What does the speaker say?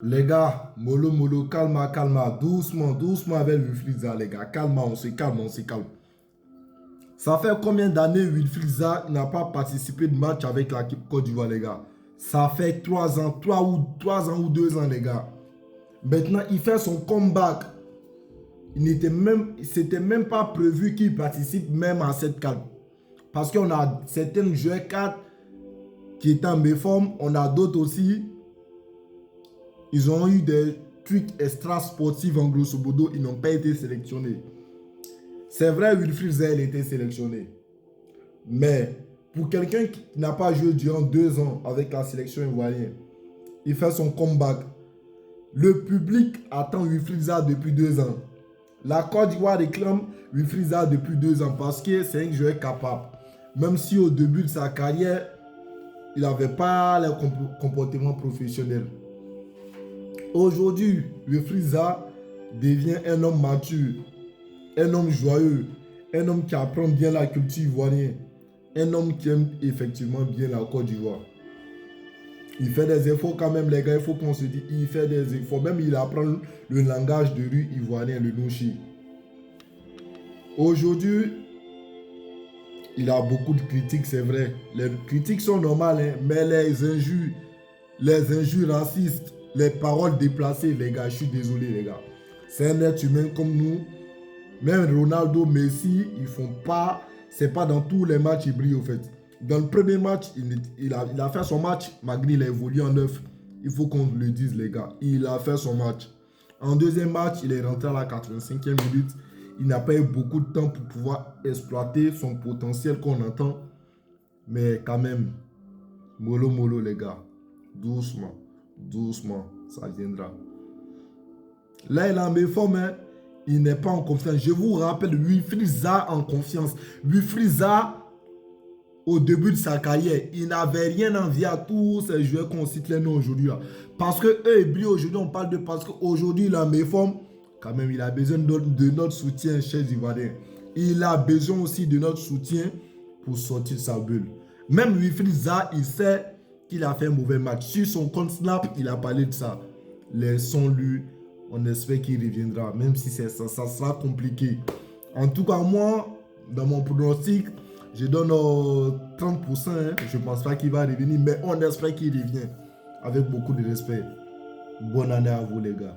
Les gars, mollo, mollo, calma, calma, doucement, doucement avec Wilfried Zaha, les gars. Calma, on se calme, on se calme. Ça fait combien d'années Wilfried Zaha n'a pas participé de match avec l'équipe Côte d'Ivoire, les gars? Ça fait 3 ans, 3 ans ou 2 ans, les gars. Maintenant, il fait son comeback. C'était même pas prévu qu'il participe même à cette CAN. Parce qu'on a certains joueurs 4 qui étaient en méforme, on a d'autres aussi. Ils ont eu des trucs extra sportifs en grosso modo, ils n'ont pas été sélectionnés. C'est vrai, Wilfried Zaha a été sélectionné. Mais pour quelqu'un qui n'a pas joué durant 2 ans avec la sélection ivoirienne, il fait son comeback. Le public attend Wilfried Zaha depuis 2 ans. La Côte d'Ivoire réclame Wilfried Zaha depuis 2 ans parce que c'est un joueur capable. Même si au début de sa carrière, il n'avait pas le comportement professionnel. Aujourd'hui, Wilfried Zaha devient un homme mature, un homme joyeux, un homme qui apprend bien la culture ivoirienne, un homme qui aime effectivement bien la Côte d'Ivoire. Il fait des efforts quand même, les gars, il faut qu'on se dise, il fait des efforts. Même il apprend le langage de rue ivoirien, le nouchi. Aujourd'hui, il a beaucoup de critiques, c'est vrai. Les critiques sont normales, hein, mais les injures racistes, les paroles déplacées, les gars, je suis désolé, les gars. C'est un être humain comme nous. Même Ronaldo, Messi, ils font pas. C'est pas dans tous les matchs qu'ils brillent, au fait. Dans le premier match, il a fait son match, malgré il a évolué en neuf. Il faut qu'on le dise, les gars. Il a fait son match. En deuxième match, il est rentré à la 85e minute. Il n'a pas eu beaucoup de temps pour pouvoir exploiter son potentiel qu'on entend. Mais quand même, mollo mollo, les gars. Doucement, doucement, ça viendra. Là, il est en méforme, hein. Il n'est pas en confiance. Je vous rappelle, Wilfried Zaha en confiance. Wilfried Zaha, au début de sa carrière, il n'avait rien envie à tous ces joueurs qu'on cite les noms aujourd'hui. Là. Parce que eux, ils brillent aujourd'hui, on parle de parce qu'aujourd'hui, il est en méforme. Quand même, il a besoin de notre soutien, chers Ivoiriens. Il a besoin aussi de notre soutien pour sortir sa bulle. Même Wilfried Zaha, il sait qu'il a fait un mauvais match. Sur son compte Snap, il a parlé de ça. Laissons-lui. On espère qu'il reviendra, même si ça sera compliqué. En tout cas, moi, dans mon pronostic, je donne 30%. Hein. Je ne pense pas qu'il va revenir, mais on espère qu'il revient avec beaucoup de respect. Bonne année à vous, les gars.